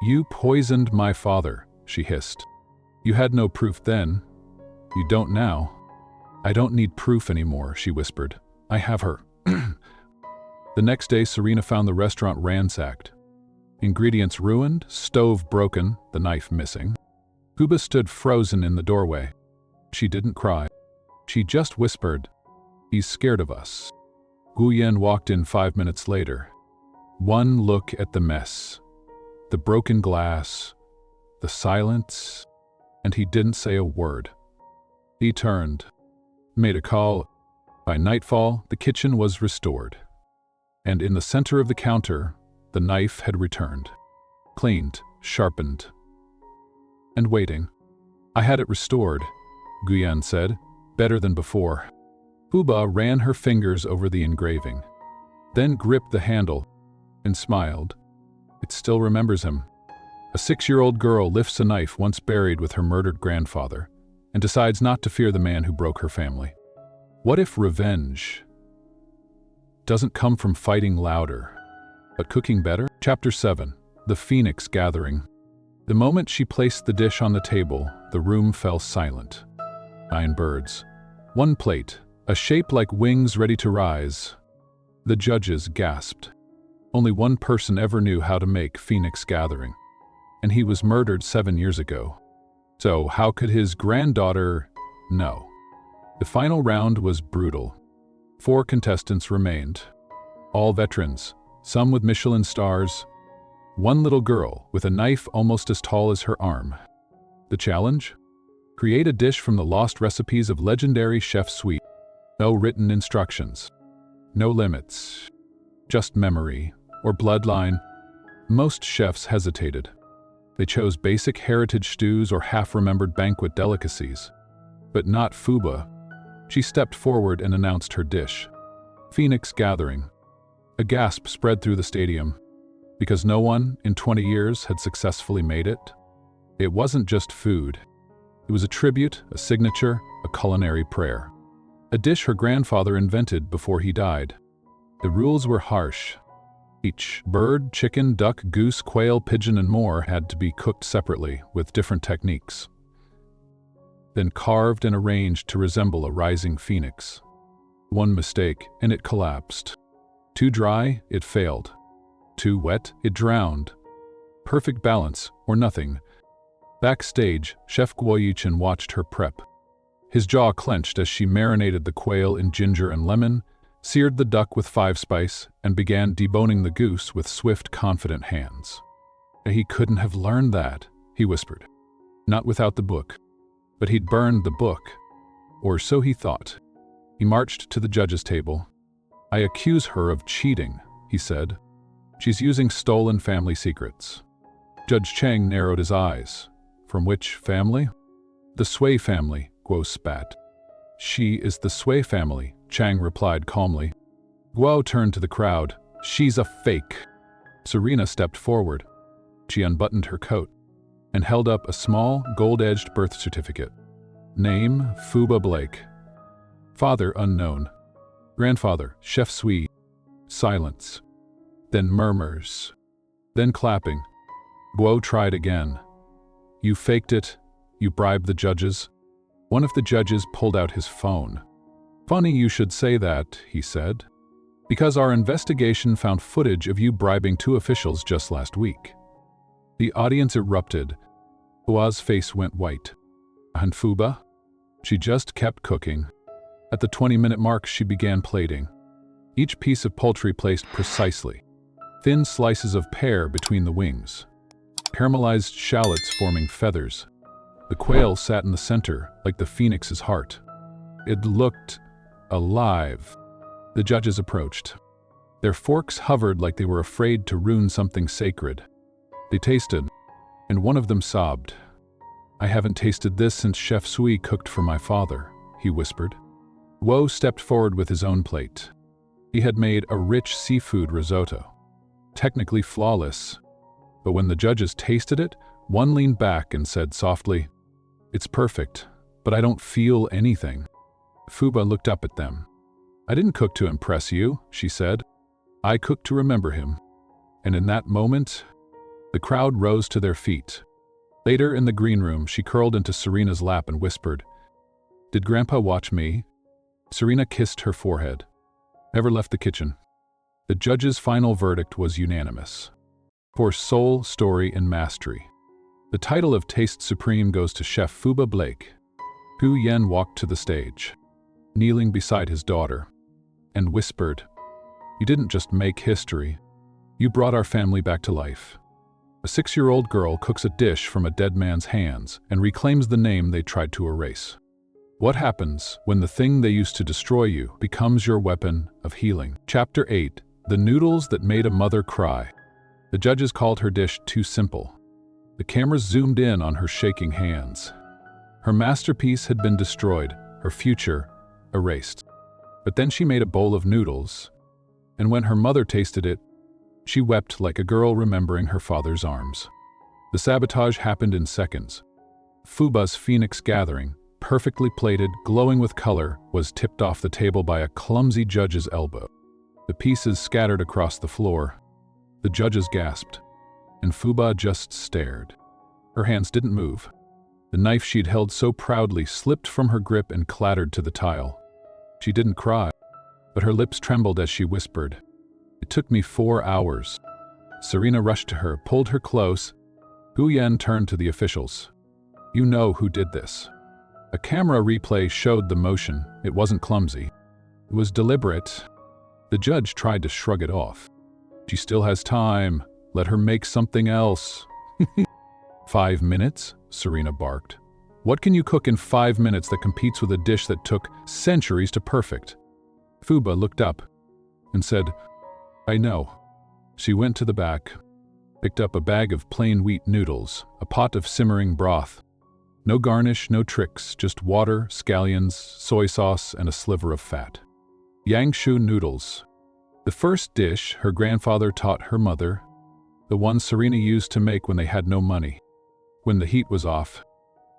You poisoned my father, she hissed. You had no proof then. You don't now. I don't need proof anymore, she whispered. I have her. The next day, Serena found the restaurant ransacked. Ingredients ruined, stove broken, the knife missing. Fuba stood frozen in the doorway. She didn't cry. She just whispered, "He's scared of us." Guyen walked in 5 minutes later. One look at the mess, the broken glass, the silence, and he didn't say a word. He turned, made a call. By nightfall, the kitchen was restored. And in the center of the counter, the knife had returned, cleaned, sharpened, and waiting. I had it restored, Guyan said, better than before. Fuba ran her fingers over the engraving, then gripped the handle and smiled. It still remembers him. A 6-year-old girl lifts a knife once buried with her murdered grandfather and decides not to fear the man who broke her family. What if revenge doesn't come from fighting louder, but cooking better? Chapter 7. The Phoenix Gathering. The moment she placed the dish on the table, the room fell silent. 9 birds. 1 plate, a shape like wings ready to rise. The judges gasped. Only one person ever knew how to make Phoenix Gathering, and he was murdered 7 years ago. So how could his granddaughter know? The final round was brutal. 4 contestants remained, all veterans, some with Michelin stars. 1 little girl with a knife almost as tall as her arm. The challenge? Create a dish from the lost recipes of legendary Chef Sui. No written instructions. No limits. Just memory or bloodline. Most chefs hesitated. They chose basic heritage stews or half-remembered banquet delicacies. But not Fuba. She stepped forward and announced her dish. Phoenix Gathering. A gasp spread through the stadium, because no one in 20 years had successfully made it. It wasn't just food. It was a tribute, a signature, a culinary prayer. A dish her grandfather invented before he died. The rules were harsh. Each bird, chicken, duck, goose, quail, pigeon, and more had to be cooked separately with different techniques, then carved and arranged to resemble a rising phoenix. 1 mistake, and it collapsed. Too dry, it failed. Too wet, it drowned. Perfect balance, or nothing. Backstage, Chef Guoyuchen watched her prep. His jaw clenched as she marinated the quail in ginger and lemon, seared the duck with 5 spice, and began deboning the goose with swift, confident hands. He couldn't have learned that, he whispered. Not without the book. But he'd burned the book. Or so he thought. He marched to the judges' table. I accuse her of cheating, he said. She's using stolen family secrets. Judge Cheng narrowed his eyes. From which family? The Sui family, Guo spat. She is the Sui family, Chang replied calmly. Guo turned to the crowd. She's a fake. Serena stepped forward. She unbuttoned her coat and held up a small, gold-edged birth certificate. Name, Fuba Blake. Father, unknown. Grandfather, Chef Sui. Silence. Then murmurs. Then clapping. Guo tried again. You faked it. You bribed the judges. One of the judges pulled out his phone. Funny you should say that, he said. Because our investigation found footage of you bribing 2 officials just last week. The audience erupted. Guo's face went white. And Fuba? She just kept cooking. At the 20-minute mark, she began plating. Each piece of poultry placed precisely. Thin slices of pear between the wings. Caramelized shallots forming feathers. The quail sat in the center, like the phoenix's heart. It looked alive. The judges approached. Their forks hovered like they were afraid to ruin something sacred. They tasted, and one of them sobbed. I haven't tasted this since Chef Sui cooked for my father, he whispered. Woe stepped forward with his own plate. He had made a rich seafood risotto, technically flawless, but when the judges tasted it, one leaned back and said softly, "It's perfect, but I don't feel anything." Fuba looked up at them. "I didn't cook to impress you," she said. "I cooked to remember him." And in that moment, the crowd rose to their feet. Later in the green room, she curled into Serena's lap and whispered, "Did Grandpa watch me?" Serena kissed her forehead. Never left the kitchen. The judge's final verdict was unanimous. For soul, story, and mastery, the title of Taste Supreme goes to Chef Fuba Blake. Hu Yen walked to the stage, kneeling beside his daughter, and whispered, "You didn't just make history, you brought our family back to life." A 6-year-old girl cooks a dish from a dead man's hands and reclaims the name they tried to erase. What happens when the thing they used to destroy you becomes your weapon of healing? Chapter 8. The Noodles That Made a Mother Cry. The judges called her dish too simple. The cameras zoomed in on her shaking hands. Her masterpiece had been destroyed, her future erased. But then she made a bowl of noodles, and when her mother tasted it, she wept like a girl remembering her father's arms. The sabotage happened in seconds. Fuba's Phoenix gathering, perfectly plated, glowing with color, was tipped off the table by a clumsy judge's elbow. The pieces scattered across the floor. The judges gasped, and Fuba just stared. Her hands didn't move. The knife she'd held so proudly slipped from her grip and clattered to the tile. She didn't cry, but her lips trembled as she whispered, "It took me 4 hours." Serena rushed to her, pulled her close. Hu Yen turned to the officials. "You know who did this." A camera replay showed the motion. It wasn't clumsy. It was deliberate. The judge tried to shrug it off. "She still has time. Let her make something else." 5 minutes? Serena barked. "What can you cook in 5 minutes that competes with a dish that took centuries to perfect?" Fuba looked up and said, "I know." She went to the back, picked up a bag of plain wheat noodles, a pot of simmering broth. No garnish, no tricks, just water, scallions, soy sauce, and a sliver of fat. Yangshu noodles. The first dish her grandfather taught her mother, the one Serena used to make when they had no money, when the heat was off,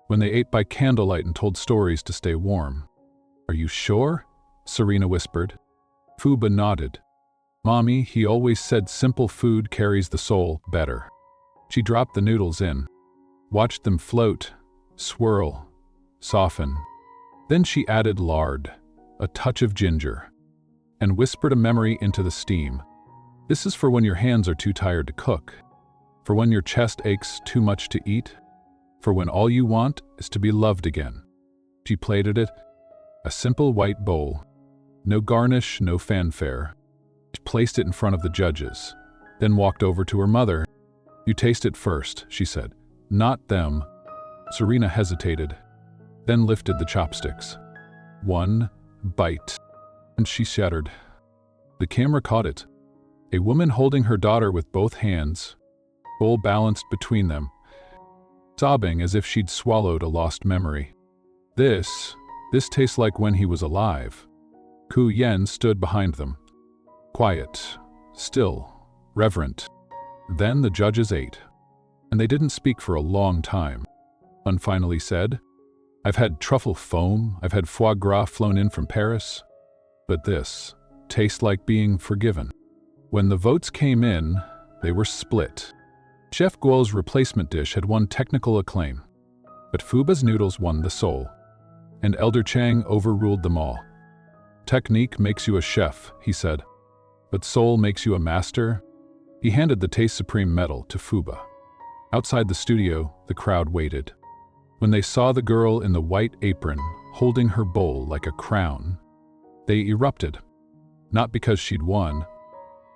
when they ate by candlelight and told stories to stay warm. "Are you sure?" Serena whispered. Fuba nodded. "Mommy, he always said simple food carries the soul better." She dropped the noodles in, watched them float, swirl, soften. Then she added lard, a touch of ginger, and whispered a memory into the steam. "This is for when your hands are too tired to cook, for when your chest aches too much to eat, for when all you want is to be loved again." She plated it, a simple white bowl. No garnish, no fanfare. She placed it in front of the judges, then walked over to her mother. "You taste it first," she said. "Not them." Serena hesitated, then lifted the chopsticks. One bite, and she shuddered. The camera caught it. A woman holding her daughter with both hands, bowl balanced between them, sobbing as if she'd swallowed a lost memory. This tastes like when he was alive." Hu Yen stood behind them, quiet, still, reverent. Then the judges ate, and they didn't speak for a long time. One finally said, "I've had truffle foam, I've had foie gras flown in from Paris, but this tastes like being forgiven." When the votes came in, they were split. Chef Guo's replacement dish had won technical acclaim, but Fuba's noodles won the soul, and Elder Chang overruled them all. "Technique makes you a chef," he said, "but soul makes you a master." He handed the Taste Supreme medal to Fuba. Outside the studio, the crowd waited. When they saw the girl in the white apron holding her bowl like a crown, they erupted. Not because she'd won,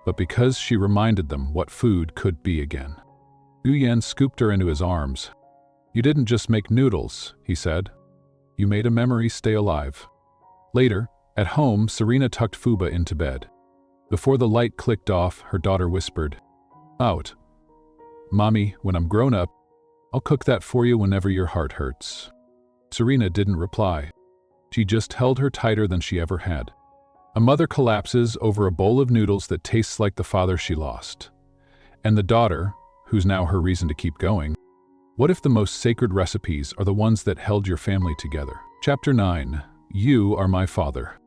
but because she reminded them what food could be again. Hu Yen scooped her into his arms. "You didn't just make noodles," he said. "You made a memory stay alive." Later, at home, Serena tucked Fuba into bed. Before the light clicked off, her daughter whispered, "Out. Mommy, when I'm grown up, I'll cook that for you whenever your heart hurts." Serena didn't reply. She just held her tighter than she ever had. A mother collapses over a bowl of noodles that tastes like the father she lost. And the daughter, who's now her reason to keep going. What if the most sacred recipes are the ones that held your family together? Chapter 9. You are my father.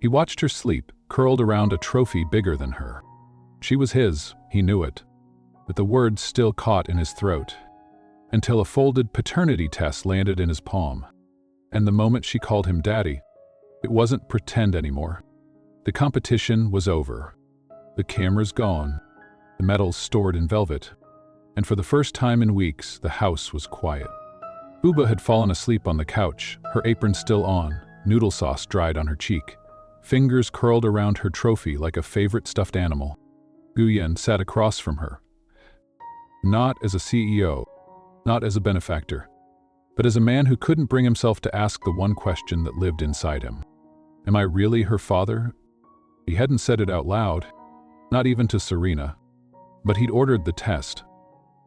He watched her sleep, curled around a trophy bigger than her. She was his, he knew it, but the words still caught in his throat, until a folded paternity test landed in his palm. And the moment she called him daddy, it wasn't pretend anymore. The competition was over. The camera's gone, the medals stored in velvet, and for the first time in weeks, the house was quiet. Fuba had fallen asleep on the couch, her apron still on, noodle sauce dried on her cheek, fingers curled around her trophy like a favorite stuffed animal. Guyen sat across from her. Not as a CEO, not as a benefactor, but as a man who couldn't bring himself to ask the one question that lived inside him. Am I really her father? He hadn't said it out loud, not even to Serena, but he'd ordered the test.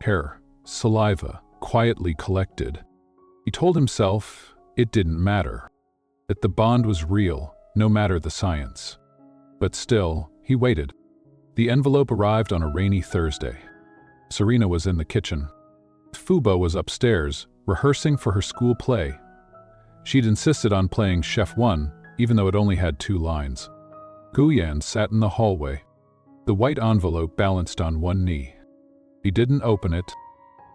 Hair, saliva, quietly collected. He told himself it didn't matter, that the bond was real, no matter the science. But still, he waited. The envelope arrived on a rainy Thursday. Serena was in the kitchen. Fuba was upstairs, rehearsing for her school play. She'd insisted on playing Chef 1, even though it only had 2 lines. Guyen sat in the hallway. The white envelope balanced on one knee. He didn't open it.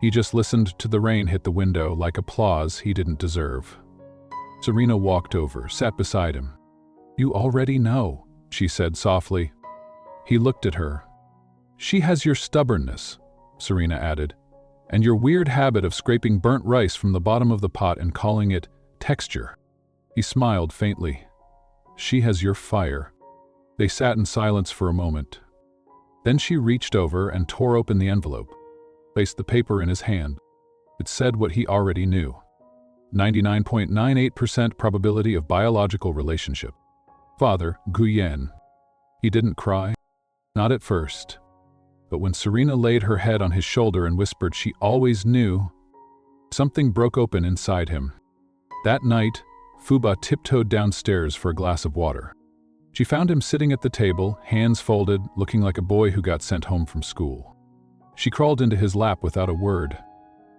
He just listened to the rain hit the window like applause he didn't deserve. Serena walked over, sat beside him. You already know, she said softly. He looked at her. She has your stubbornness, Serena added, and your weird habit of scraping burnt rice from the bottom of the pot and calling it texture. He smiled faintly. She has your fire. They sat in silence for a moment. Then she reached over and tore open the envelope, placed the paper in his hand. It said what he already knew. 99.98% probability of biological relationship. Father, Guyen. He didn't cry. Not at first. But when Serena laid her head on his shoulder and whispered she always knew, something broke open inside him. That night, Fuba tiptoed downstairs for a glass of water. She found him sitting at the table, hands folded, looking like a boy who got sent home from school. She crawled into his lap without a word.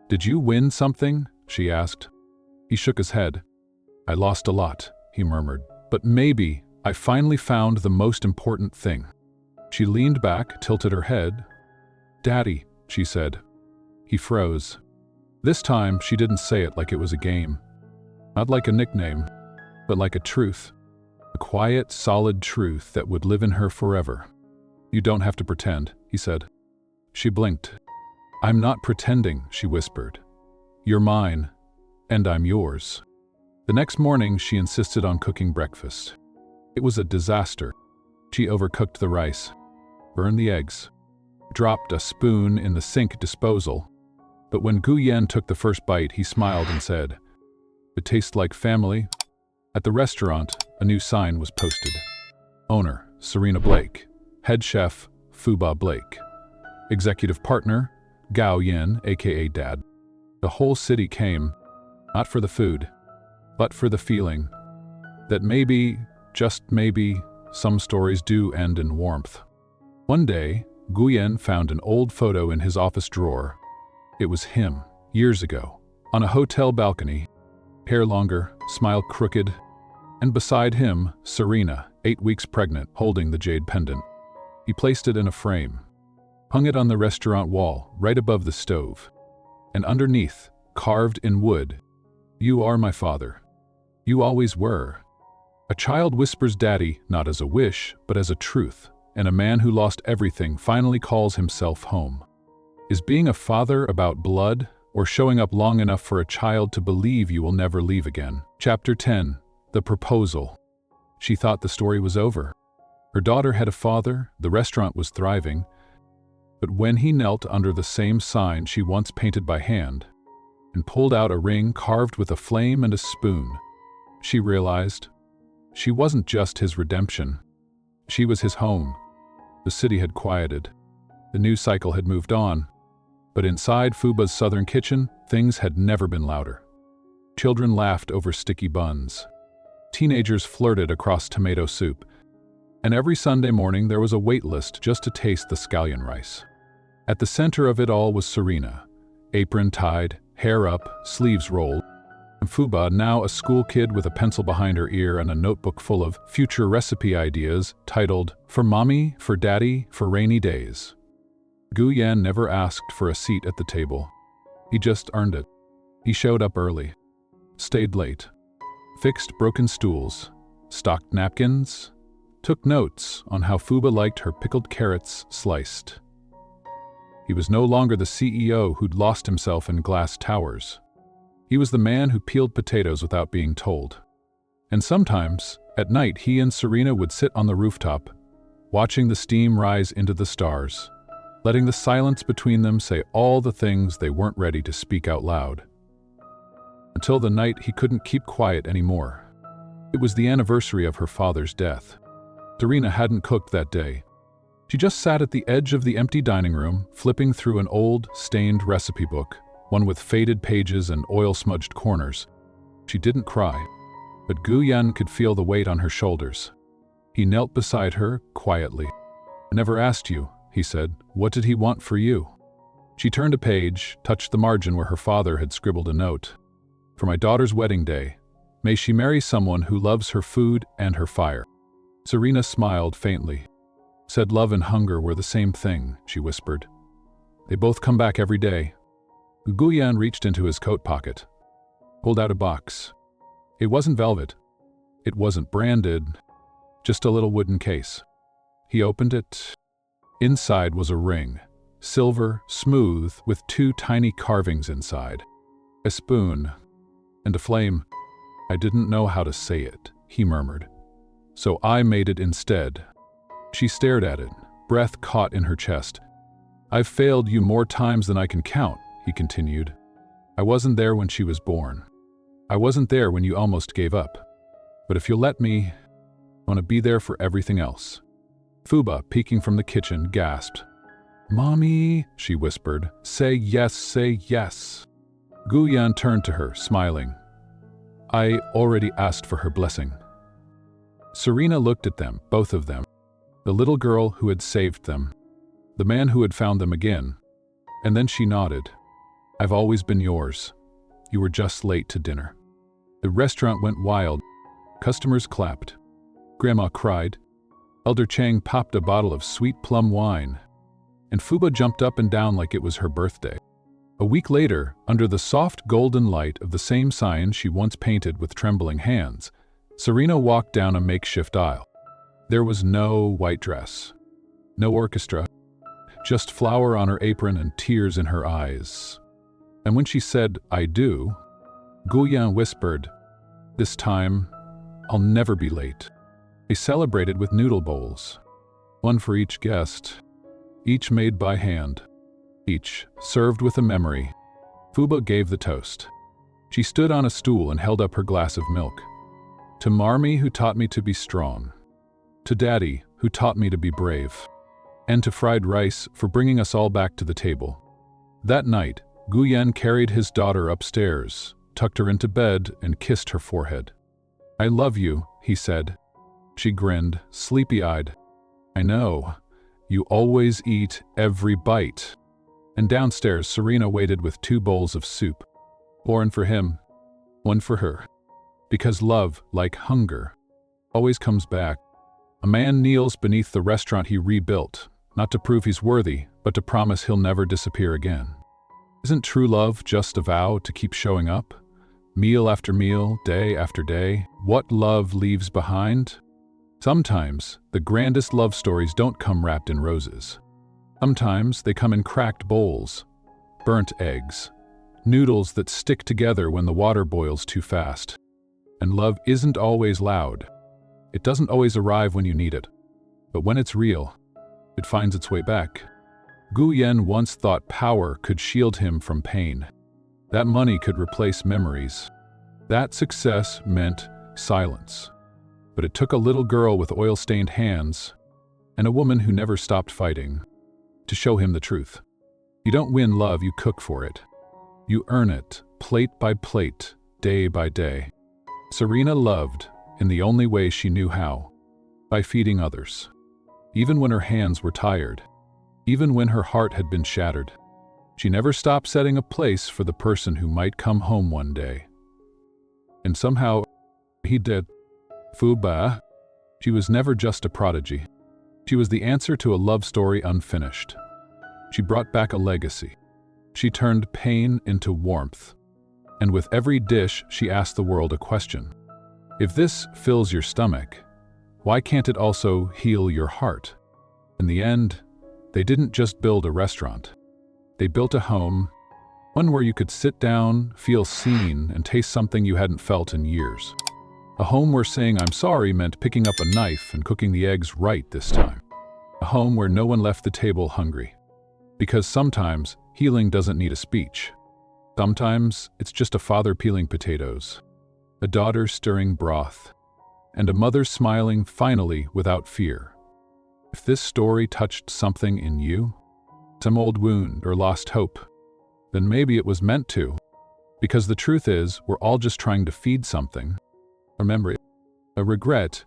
Did you win something? She asked. He shook his head. I lost a lot, he murmured. But maybe I finally found the most important thing. She leaned back, tilted her head. Daddy, she said. He froze. This time, she didn't say it like it was a game. Not like a nickname, but like a truth. A quiet, solid truth that would live in her forever. You don't have to pretend, he said. She blinked. I'm not pretending, she whispered. You're mine, and I'm yours. The next morning, she insisted on cooking breakfast. It was a disaster. She overcooked the rice, burned the eggs, dropped a spoon in the sink disposal. But when Guyen took the first bite, he smiled and said, It tastes like family. At the restaurant, a new sign was posted. Owner, Serena Blake. Head chef, Fuba Blake. Executive partner, Gao Yin, aka Dad. The whole city came, not for the food, but for the feeling that maybe, just maybe, some stories do end in warmth. One day, Guyen found an old photo in his office drawer. It was him, years ago, on a hotel balcony, hair longer, smile crooked, and beside him, Serena, 8 weeks pregnant, holding the jade pendant. He placed it in a frame, hung it on the restaurant wall, right above the stove, and underneath, carved in wood, You are my father. You always were. A child whispers daddy, not as a wish, but as a truth, and a man who lost everything finally calls himself home. Is being a father about blood, or showing up long enough for a child to believe you will never leave again? Chapter 10. The Proposal. She thought the story was over. Her daughter had a father, the restaurant was thriving, but when he knelt under the same sign she once painted by hand, and pulled out a ring carved with a flame and a spoon, she realized she wasn't just his redemption. She was his home. The city had quieted. The news cycle had moved on. But inside Fuba's southern kitchen, things had never been louder. Children laughed over sticky buns. Teenagers flirted across tomato soup, and every Sunday morning there was a wait list just to taste the scallion rice. At the center of it all was Serena, apron tied, hair up, sleeves rolled, and Fuba, now a school kid with a pencil behind her ear and a notebook full of future recipe ideas titled, "For Mommy, for Daddy, for Rainy Days." Guyan never asked for a seat at the table. He just earned it. He showed up early, stayed late, fixed broken stools, stocked napkins, took notes on how Fuba liked her pickled carrots sliced. He was no longer the CEO who'd lost himself in glass towers. He was the man who peeled potatoes without being told. And sometimes, at night, he and Serena would sit on the rooftop, watching the steam rise into the stars, letting the silence between them say all the things they weren't ready to speak out loud. Until the night he couldn't keep quiet anymore. It was the anniversary of her father's death. Serena hadn't cooked that day. She just sat at the edge of the empty dining room, flipping through an old, stained recipe book, one with faded pages and oil-smudged corners. She didn't cry, but Guyan could feel the weight on her shoulders. He knelt beside her, quietly. "I never asked you," he said. "What did he want for you?" She turned a page, touched the margin where her father had scribbled a note. "For my daughter's wedding day, may she marry someone who loves her food and her fire." Serena smiled faintly. "Said love and hunger were the same thing," she whispered. "They both come back every day." Guyan reached into his coat pocket, pulled out a box. It wasn't velvet. It wasn't branded, just a little wooden case. He opened it. Inside was a ring, silver, smooth, with 2 tiny carvings inside. A spoon and a flame. "I didn't know how to say it," he murmured. "So I made it instead." She stared at it, breath caught in her chest. "I've failed you more times than I can count," he continued. "I wasn't there when she was born. I wasn't there when you almost gave up. But if you'll let me, I want to be there for everything else." Fuba, peeking from the kitchen, gasped. "Mommy," she whispered. "Say yes, say yes." Guyan turned to her, smiling. "I already asked for her blessing." Serena looked at them, both of them. The little girl who had saved them, the man who had found them again. And then she nodded. "I've always been yours. You were just late to dinner." The restaurant went wild. Customers clapped. Grandma cried. Elder Chang popped a bottle of sweet plum wine. And Fuba jumped up and down like it was her birthday. A week later, under the soft golden light of the same sign she once painted with trembling hands, Serena walked down a makeshift aisle. There was no white dress, no orchestra, just flour on her apron and tears in her eyes. And when she said, "I do," Guyan whispered, "This time, I'll never be late." They celebrated with noodle bowls, one for each guest, each made by hand, each served with a memory. Fuba gave the toast. She stood on a stool and held up her glass of milk. "To Marmee, who taught me to be strong. To Daddy, who taught me to be brave. And to fried rice for bringing us all back to the table." That night, Guyan carried his daughter upstairs, tucked her into bed, and kissed her forehead. "I love you," he said. She grinned, sleepy-eyed. "I know. You always eat every bite." And downstairs, Serena waited with 2 bowls of soup. One for him, one for her. Because love, like hunger, always comes back. A man kneels beneath the restaurant he rebuilt, not to prove he's worthy, but to promise he'll never disappear again. Isn't true love just a vow to keep showing up? Meal after meal, day after day, what love leaves behind? Sometimes, the grandest love stories don't come wrapped in roses. Sometimes they come in cracked bowls, burnt eggs, noodles that stick together when the water boils too fast. And love isn't always loud. It doesn't always arrive when you need it. But when it's real, it finds its way back. Guyan once thought power could shield him from pain. That money could replace memories. That success meant silence. But it took a little girl with oil-stained hands and a woman who never stopped fighting to show him the truth. You don't win love, you cook for it. You earn it, plate by plate, day by day. Serena loved, in the only way she knew how, by feeding others. Even when her hands were tired, even when her heart had been shattered, she never stopped setting a place for the person who might come home one day. And somehow, he did. Fuba. She was never just a prodigy. She was the answer to a love story unfinished. She brought back a legacy. She turned pain into warmth. And with every dish, she asked the world a question. If this fills your stomach, why can't it also heal your heart? In the end, they didn't just build a restaurant. They built a home, one where you could sit down, feel seen, and taste something you hadn't felt in years. A home where saying "I'm sorry" meant picking up a knife and cooking the eggs right this time. A home where no one left the table hungry. Because sometimes, healing doesn't need a speech. Sometimes, it's just a father peeling potatoes, a daughter stirring broth, and a mother smiling finally without fear. If this story touched something in you, some old wound or lost hope, then maybe it was meant to. Because the truth is, we're all just trying to feed something. A memory, a regret,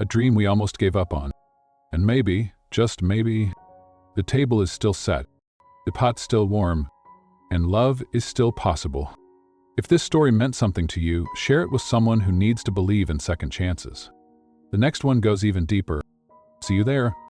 a dream we almost gave up on. And maybe, just maybe, the table is still set, the pot's still warm, and love is still possible. If this story meant something to you, share it with someone who needs to believe in second chances. The next one goes even deeper. See you there.